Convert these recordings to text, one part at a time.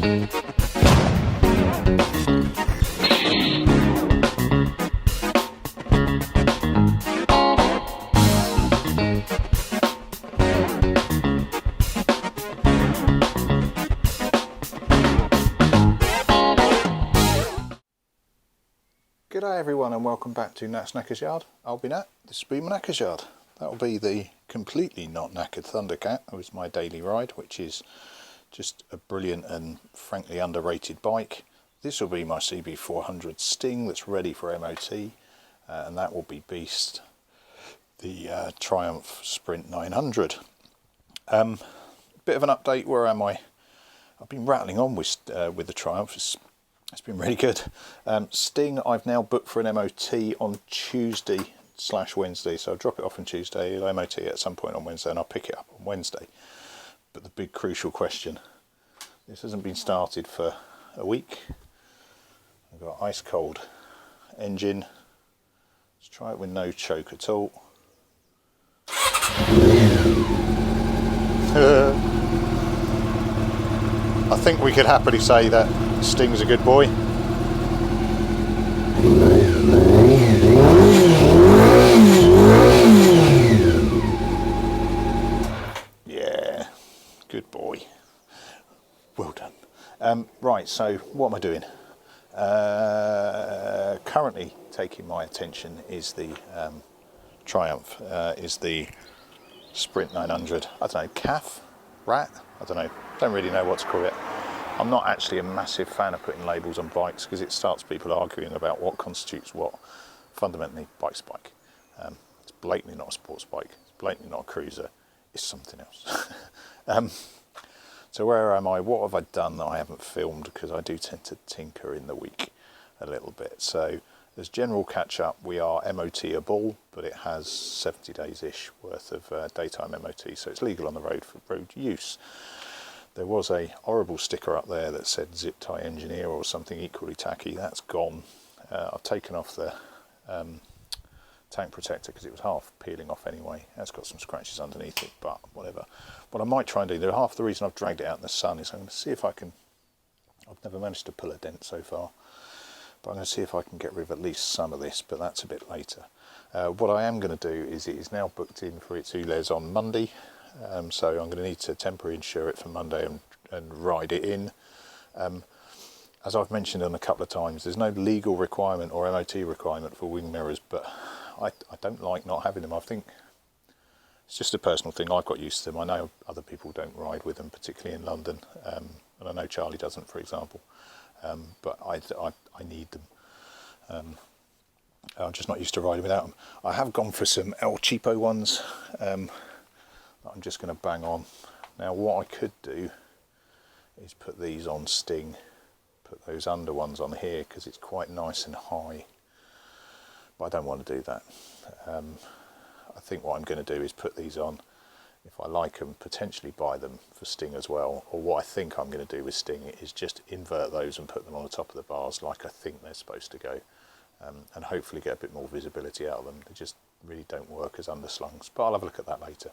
G'day everyone and welcome back to Nat's Knackers Yard. I'll be Nat, this will be my Knackers Yard. That'll be the completely not knackered Thundercat. It was my daily ride, which is just a brilliant and frankly underrated bike. This will be my CB400 Sting that's ready for MOT, and that will be Beast, the Triumph Sprint 900. Bit of an update, where am I? I've been rattling on with the Triumph. It's been really good. Sting I've now booked for an MOT on Tuesday/Wednesday, so I'll drop it off on Tuesday, it'll MOT at some point on Wednesday, and I'll pick it up on Wednesday. But the big crucial question, this hasn't been started for a week. I've got ice cold engine. Let's try it with no choke at all. I think we could happily say that Sting's a good boy. Yeah, good boy. Well done. Right, so what am I doing? Currently taking my attention is the Triumph, is the Sprint 900. I don't know, calf? Rat? I don't really know what to call it. I'm not actually a massive fan of putting labels on bikes because it starts people arguing about what constitutes what. Fundamentally, bike's a bike. It's blatantly not a sports bike. It's blatantly not a cruiser. It's something else. So where am I? What have I done that I haven't filmed? Because I do tend to tinker in the week a little bit. So as general catch up, we are MOT-able, but it has 70 days-ish worth of daytime MOT, so it's legal on the road for road use. There was a horrible sticker up there that said zip tie engineer or something equally tacky. That's gone. I've taken off the tank protector because it was half peeling off anyway. It's got some scratches underneath it, but whatever. What I might try and do, half the reason I've dragged it out in the sun is I'm going to see if I can, I've never managed to pull a dent so far, but I'm going to see if I can get rid of at least some of this, but that's a bit later. What I am going to do is, it is now booked in for its ULEZ on Monday. So I'm going to need to temporarily insure it for Monday and ride it in. As I've mentioned on a couple of times, there's no legal requirement or MOT requirement for wing mirrors, but I don't like not having them. I think it's just a personal thing. I've got used to them. I know other people don't ride with them, particularly in London, and I know Charlie doesn't, for example, but I need them. I'm just not used to riding without them. I have gone for some El Cheapo ones. I'm just going to bang on. Now what I could do is put these on Sting, put those under ones on here because it's quite nice and high, but I don't want to do that. I think what I'm going to do is put these on, if I like them, potentially buy them for Sting as well, or what I think I'm going to do with Sting is just invert those and put them on the top of the bars like I think they're supposed to go, and hopefully get a bit more visibility out of them. They just really don't work as underslungs, but I'll have a look at that later.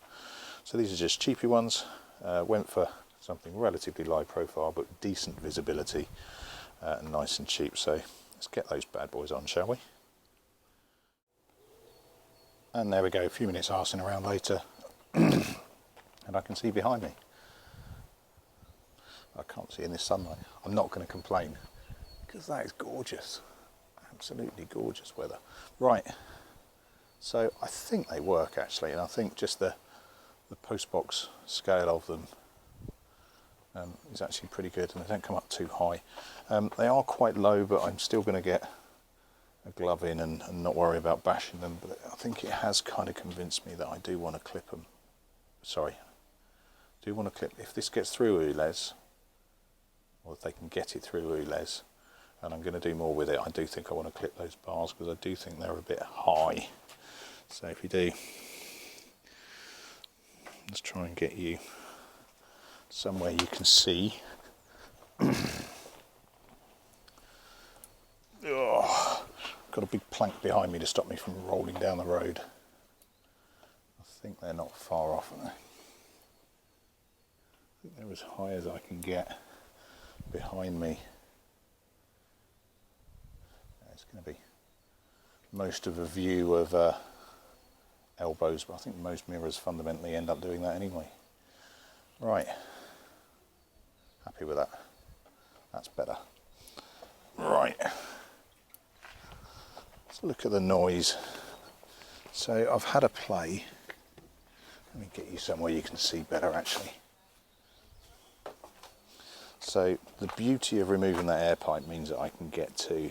So these are just cheapy ones. Went for something relatively low profile but decent visibility, and nice and cheap. So let's get those bad boys on, shall we? And there we go, a few minutes arsing around later and I can see behind me. I can't see in this sunlight. I'm not going to complain because that is gorgeous, absolutely gorgeous weather. Right, so I think they work actually, and I think just the postbox scale of them is actually pretty good, and they don't come up too high. They are quite low, but I'm still going to get a glove in and not worry about bashing them, but I think it has kind of convinced me that I do want to clip them. Sorry, I do want to clip, if this gets through ULEZ, or if they can get it through ULEZ, and I'm going to do more with it, I do think I want to clip those bars because I do think they're a bit high. So if you do, let's try and get you somewhere you can see. Oh, got a big plank behind me to stop me from rolling down the road. I think they're not far off, are they? I think they're as high as I can get. behind me. It's going to be most of a view of elbows, but I think most mirrors fundamentally end up doing that anyway. Right, happy with that. That's better. Right, let's look at the noise. So I've had a play. Let me get you somewhere you can see better actually. So the beauty of removing that air pipe means that I can get to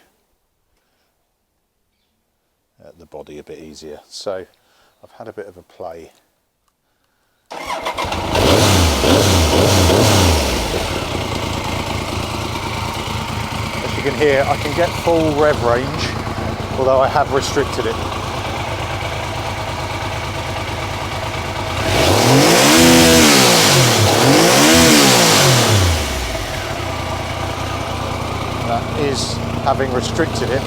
the body a bit easier. So I've had a bit of a play. As you can hear, I can get full rev range, although I have restricted it. That is having restricted it.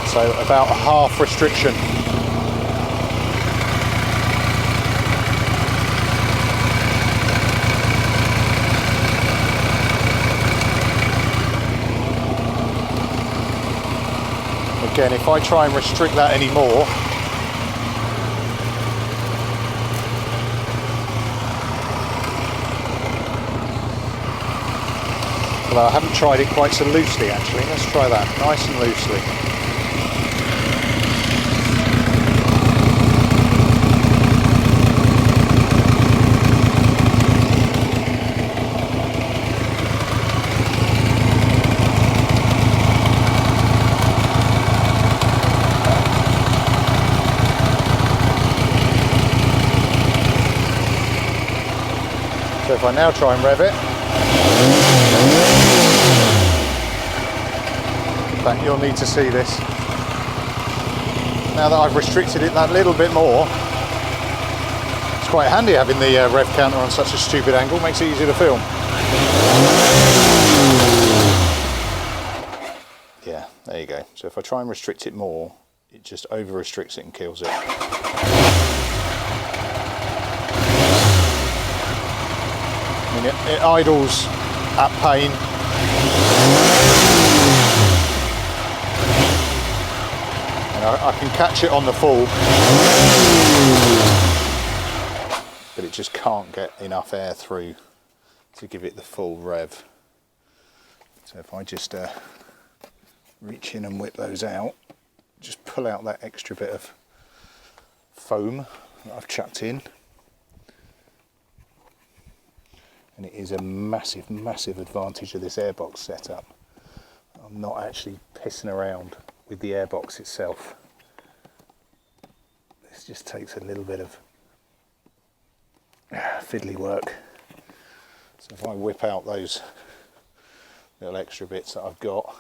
So about a half restriction. Again, if I try and restrict that anymore, although I haven't tried it quite so loosely actually, let's try that, nice and loosely. So if I now try and rev it, in fact you'll need to see this. Now that I've restricted it that little bit more, it's quite handy having the rev counter on such a stupid angle, makes it easier to film. Yeah, there you go. So if I try and restrict it more, it just over restricts it and kills it. It idles at pain. And I can catch it on the full, but it just can't get enough air through to give it the full rev. So if I just reach in and whip those out, just pull out that extra bit of foam that I've chucked in. And it is a massive, massive advantage of this airbox setup. I'm not actually pissing around with the airbox itself. This just takes a little bit of fiddly work. So if I whip out those little extra bits that I've got,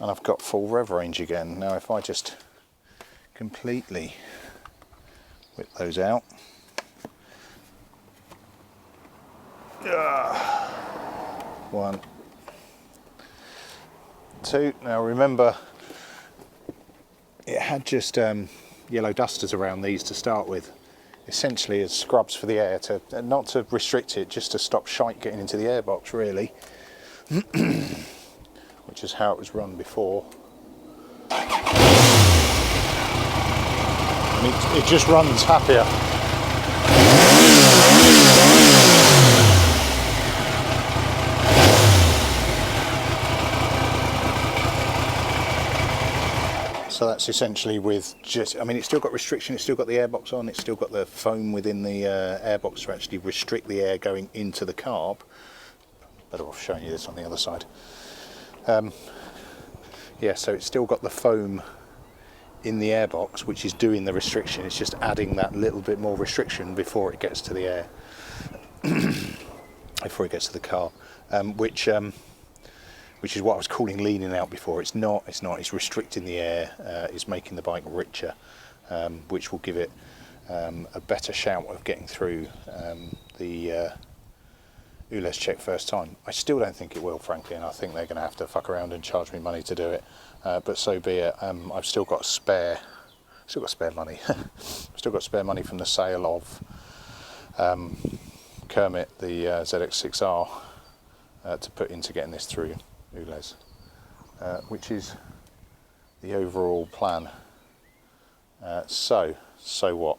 and I've got full rev range again. Now if I just completely whip those out, one, two. Now remember, it had just yellow dusters around these to start with, essentially as scrubs for the air, to not to restrict it, just to stop shite getting into the airbox really. Which is how it was run before. And it just runs happier. So that's essentially with just, I mean, it's still got restriction, it's still got the airbox on, it's still got the foam within the airbox to actually restrict the air going into the carb. Better off showing you this on the other side. Yeah, so it's still got the foam in the airbox, which is doing the restriction. It's just adding that little bit more restriction before it gets to the air, before it gets to the car, which is what I was calling leaning out before. It's not. It's restricting the air. It's making the bike richer, which will give it a better shout of getting through the ULEZ check first time. I still don't think it will, frankly, and I think they're going to have to fuck around and charge me money to do it. But so be it. I've still got spare money. Still got spare money from the sale of Kermit, the ZX6R, to put into getting this through ULEZ, which is the overall plan. So what?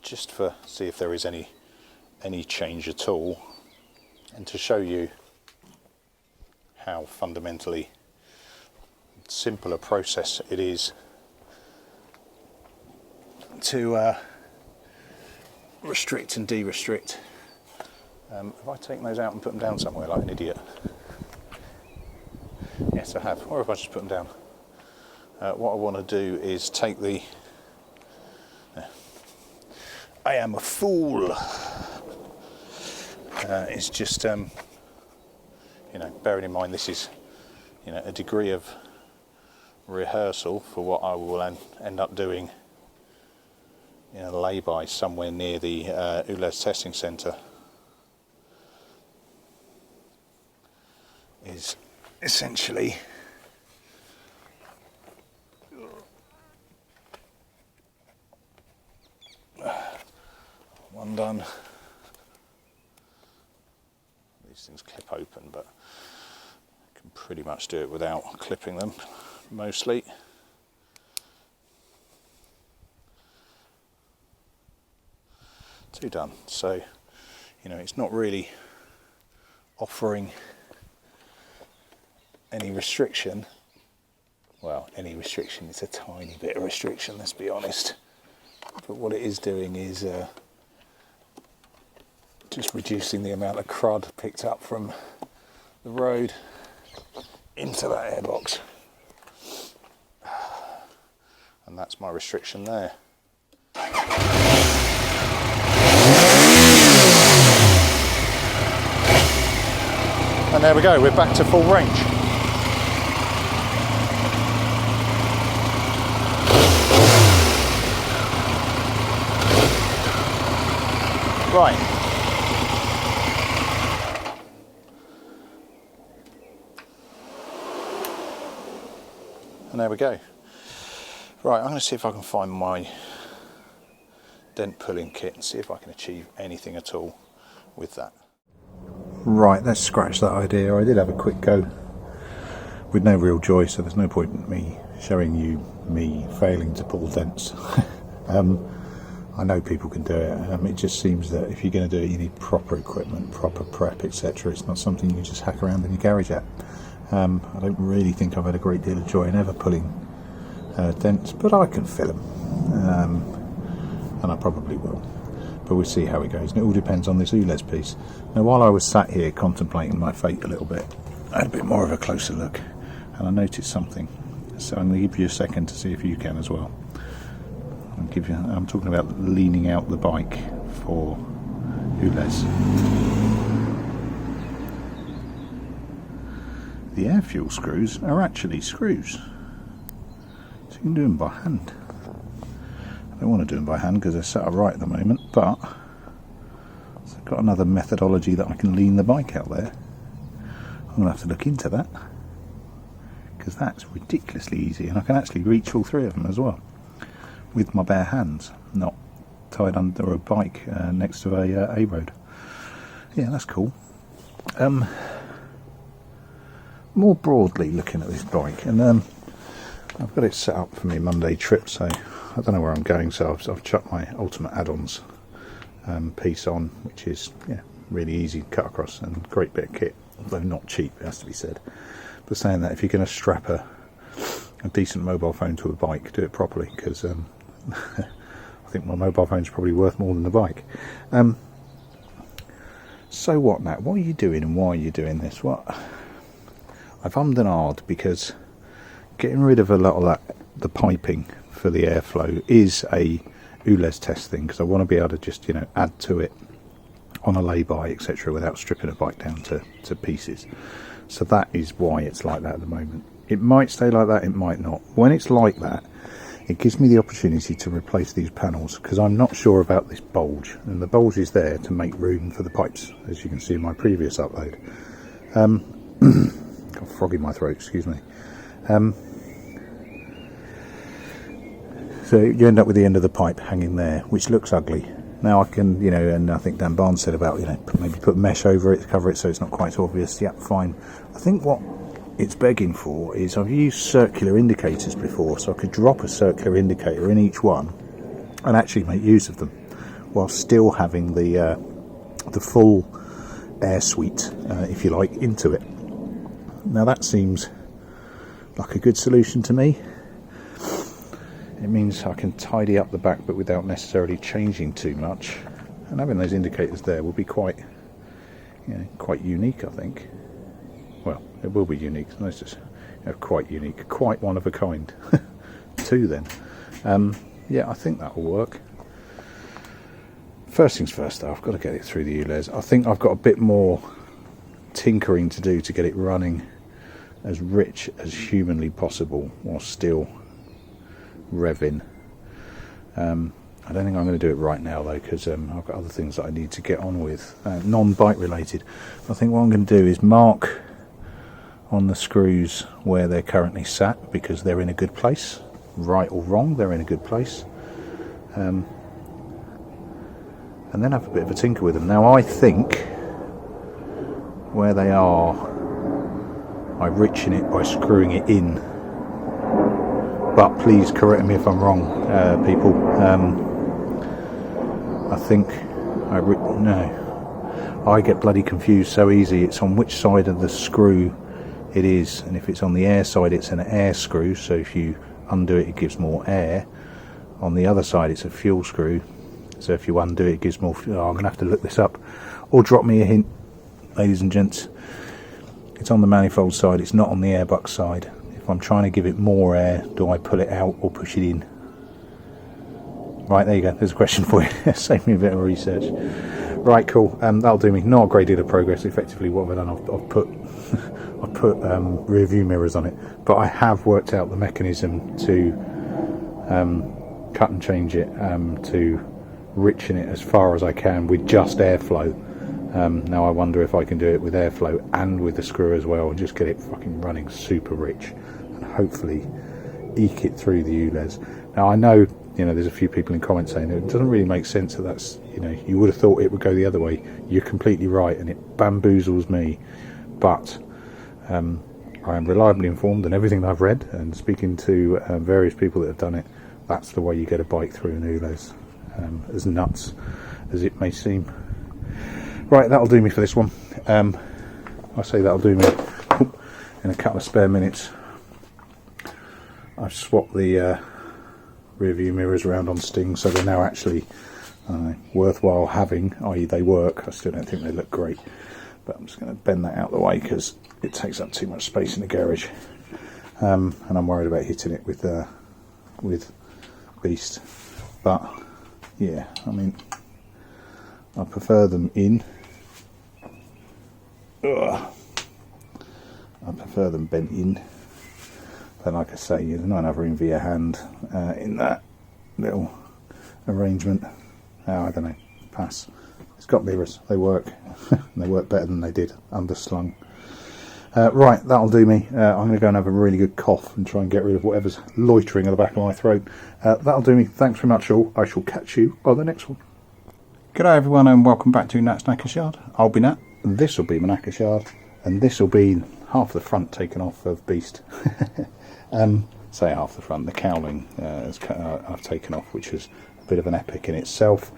Just for see if there is any change at all, and to show you how fundamentally simple a process it is to restrict and de-restrict. Have I taken those out and put them down somewhere like an idiot? Yes, I have. Or have I just put them down? What I want to do is take the... I am a fool. It's just, bearing in mind this is, a degree of rehearsal for what I will end up doing in a lay-by somewhere near the ULEZ testing centre. Is essentially one done. These things clip open, but I can pretty much do it without clipping them, mostly. Two done. So, it's not really offering any restriction. Well, any restriction, it's a tiny bit of restriction, let's be honest. But what it is doing is just reducing the amount of crud picked up from the road into that airbox. And that's my restriction there. And there we go, we're back to full range. Right. And there we go. Right, I'm going to see if I can find my dent pulling kit and see if I can achieve anything at all with that. Right, let's scratch that idea. I did have a quick go with no real joy, so there's no point in me showing you me failing to pull dents. I know people can do it. It just seems that if you're going to do it, you need proper equipment, proper prep, etc. It's not something you just hack around in your garage at. I don't really think I've had a great deal of joy in ever pulling dents, but I can fill them, and I probably will. But we'll see how it goes, and it all depends on this ULEZ piece. Now, while I was sat here contemplating my fate a little bit, I had a bit more of a closer look, and I noticed something. So I'm going to give you a second to see if you can as well. I'm talking about leaning out the bike for ULEZ. The air fuel screws are actually screws, so you can do them by hand. I don't want to do them by hand because they're set up right at the moment, but I've got another methodology that I can lean the bike out there. I'm going to have to look into that, because that's ridiculously easy, and I can actually reach all three of them as well with my bare hands, not tied under a bike next to a road. Yeah, that's cool. More broadly looking at this bike, and I've got it set up for my Monday trip, so I don't know where I'm going, so I've chucked my Ultimate Add-ons piece on, which is really easy to cut across and great bit of kit, although not cheap, it has to be said. But saying that, if you're going to strap a decent mobile phone to a bike, do it properly, because I think my mobile phone's probably worth more than the bike. So what, Nat? What are you doing, and why are you doing this? What? I've ummed and ahed because getting rid of a lot of that the piping for the airflow is a ULEZ test thing, because I want to be able to just, you know, add to it on a lay-by, etc., without stripping a bike down to pieces. So that is why it's like that at the moment. It might stay like that, it might not. When it's like that, it gives me the opportunity to replace these panels, because I'm not sure about this bulge, and the bulge is there to make room for the pipes, as you can see in my previous upload. Got a frog in my throat, excuse me. So you end up with the end of the pipe hanging there, which looks ugly. Now I can, you know, and I think Dan Barnes said about, you know, maybe put mesh over it to cover it so it's not quite so obvious. Yeah, fine. I think what it's begging for is, I've used circular indicators before, so I could drop a circular indicator in each one and actually make use of them while still having the full air suite, if you like, into it. Now that seems like a good solution to me. It means I can tidy up the back, but without necessarily changing too much. And having those indicators there will be quite, you know, quite unique, I think. Well, it will be unique. It's nice to, you know, quite unique, quite one of a kind. Two then. Yeah, I think that will work. First things first, though, I've got to get it through the ULEZ. I think I've got a bit more tinkering to do to get it running as rich as humanly possible while still revving. I don't think I'm going to do it right now though, because I've got other things that I need to get on with, non-bike related. I think what I'm going to do is mark on the screws where they're currently sat, because they're in a good place, right or wrong, they're in a good place, and then have a bit of a tinker with them. Now I think where they are, I richen it by screwing it in. But please correct me if I'm wrong, people. I think I get bloody confused so easy. It's on which side of the screw it is, and if it's on the air side, it's an air screw. So if you undo it, it gives more air. On the other side, it's a fuel screw. So if you undo it, it gives more fuel. Oh, I'm going to have to look this up, or drop me a hint, ladies and gents. It's on the manifold side. It's not on the airbuck side. If I'm trying to give it more air, do I pull it out or push it in? Right, there you go. There's a question for you. Save me a bit of research. Right, cool. That'll do me. Not a great deal of progress. Effectively, what have I done? I've put rear view mirrors on it, but I have worked out the mechanism to cut and change it, to richen it as far as I can with just airflow. Now I wonder if I can do it with airflow and with the screw as well, and just get it fucking running super rich, and hopefully eke it through the ULEZ. Now I know, you know, there's a few people in comments saying it doesn't really make sense that that's, you know, you would have thought it would go the other way. You're completely right, and it bamboozles me, but I am reliably informed, and everything that I've read and speaking to various people that have done it, that's the way you get a bike through an ULEZ, as nuts as it may seem. Right, that'll do me for this one. I say that'll do me in a couple of spare minutes. I've swapped the rear view mirrors around on Sting, so they're now actually worthwhile having, i.e. they work. I still don't think they look great, but I'm just going to bend that out of the way because it takes up too much space in the garage, and I'm worried about hitting it with Beast. But yeah, I mean, I prefer them in. I prefer them bent in, but like I say, there's not enough room for your hand in that little arrangement. I don't know, pass. It's got mirrors, they work. They work better than they did underslung. Right, that'll do me. I'm going to go and have a really good cough and try and get rid of whatever's loitering at the back of my throat. That'll do me. Thanks very much all. I shall catch you on the next one. G'day everyone, and welcome back to Nat's Knackers Yard. I'll be Nat, and this will be my Knackers Yard, and this will be half the front taken off of Beast. Say half the front, the cowling I've taken off, which is a bit of an epic in itself.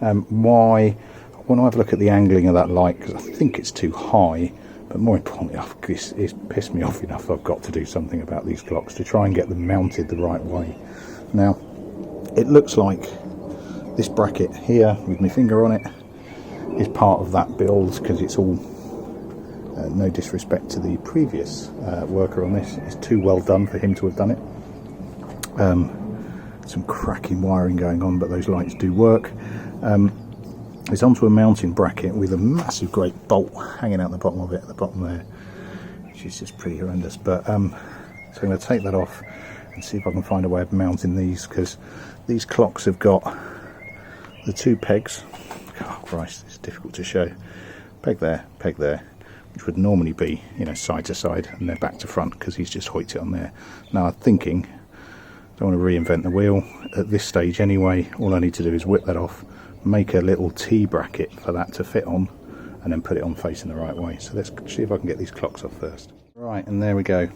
Why? I want to have a look at the angling of that light, because I think it's too high, but more importantly, it's pissed me off enough I've got to do something about these clocks to try and get them mounted the right way. Now, it looks like this bracket here with my finger on it is part of that build, because it's all, no disrespect to the previous worker on this, it's too well done for him to have done it. Some cracking wiring going on, but those lights do work. It's onto a mounting bracket with a massive great bolt hanging out the bottom of it, at the bottom there, which is just pretty horrendous. But so I'm going to take that off and see if I can find a way of mounting these, because these clocks have got the two pegs. Oh Christ, it's difficult to show. Peg there, which would normally be, you know, side to side, and they're back to front because he's just hoiked it on there. Now I'm thinking, don't want to reinvent the wheel at this stage anyway. All I need to do is whip that off, make a little T bracket for that to fit on, and then put it on facing the right way. So let's see if I can get these clocks off first. Right, and there we go.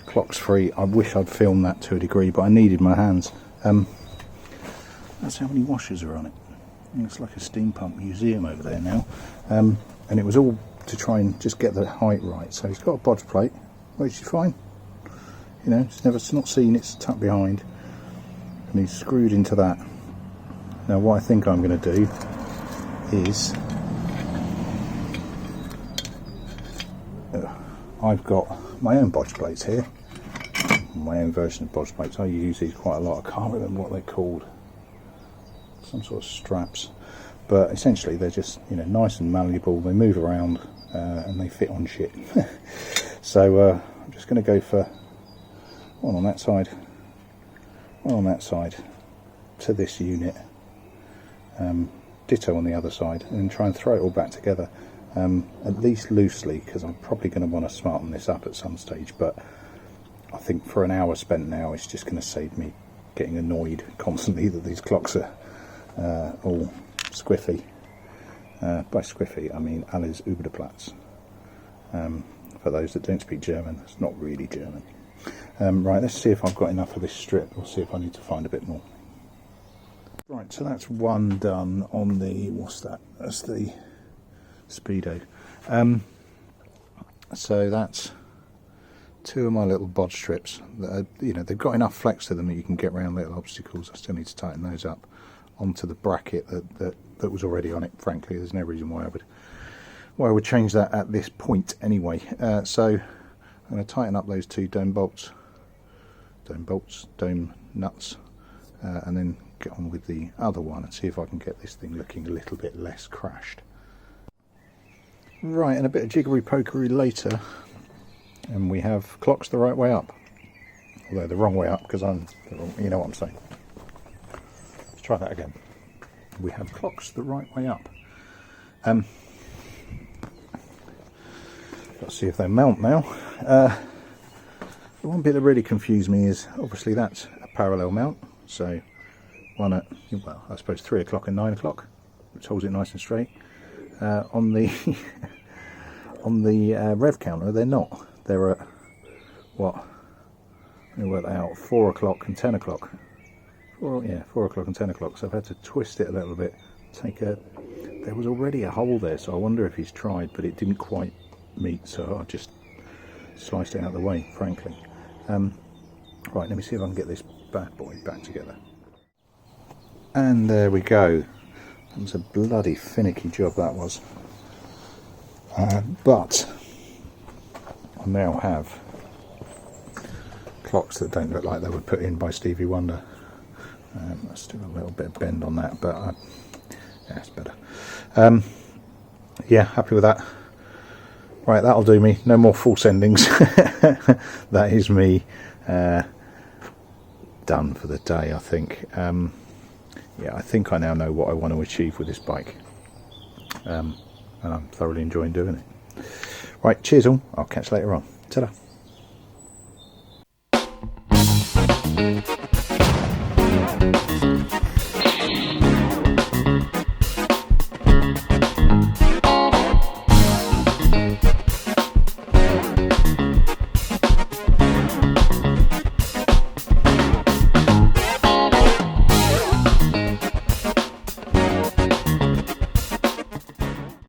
Clock's free. I wish I'd filmed that to a degree, but I needed my hands. That's how many washers are on it. It's like a steam pump museum over there now. And it was all to try and just get the height right. So he's got a bodge plate, which is fine. You know, it's not seen, it's tucked behind. And he's screwed into that. Now what I think I'm going to do is, I've got my own bodge plates here, my own version of bodge plates. I use these quite a lot. I can't remember what they're called, some sort of straps, but essentially they're just, you know, nice and malleable. They move around and they fit on shit. So I'm just going to go for one on that side, one on that side to this unit, ditto on the other side, and then try and throw it all back together, at least loosely, because I'm probably going to want to smarten this up at some stage. But I think for an hour spent now, it's just going to save me getting annoyed constantly that these clocks are all squiffy. By squiffy I mean alles über den Platz. For those that don't speak German, it's not really German. Right, let's see if I've got enough of this strip, or see if I need to find a bit more. Right, so that's one done on the, what's that? That's the Speedo. So that's two of my little bodge strips that are, you know, they've got enough flex to them that you can get around little obstacles. I still need to tighten those up onto the bracket that was already on it. Frankly, there's no reason why I would change that at this point anyway. So I'm going to tighten up those two dome nuts, and then get on with the other one and see if I can get this thing looking a little bit less crashed. Right, and a bit of jiggery pokery later, and we have clocks the right way up, although the wrong way up, because you know what I'm saying. Let's try that again. We have clocks the right way up. Let's see if they mount now. The one bit that really confused me is, obviously that's a parallel mount, so one at, well, I suppose 3 o'clock and 9 o'clock, which holds it nice and straight. On the on the rev counter, they're not. They're at, what? Let me work that out. 4 o'clock and 10 o'clock. 4 o'clock and 10 o'clock. So I've had to twist it a little bit. There was already a hole there, so I wonder if he's tried, but it didn't quite meet. So I just sliced it out of the way, frankly. Right, let me see if I can get this bad boy back together. And there we go. That was a bloody finicky job, that was. But I now have clocks that don't look like they were put in by Stevie Wonder. Let's do a little bit of bend on that, but yeah, it's better. Yeah, happy with that. Right, that'll do me. No more false endings. That is me done for the day, I think. Yeah, I think I now know what I want to achieve with this bike, and I'm thoroughly enjoying doing it. Right, cheers all. I'll catch you later on. Ta-da.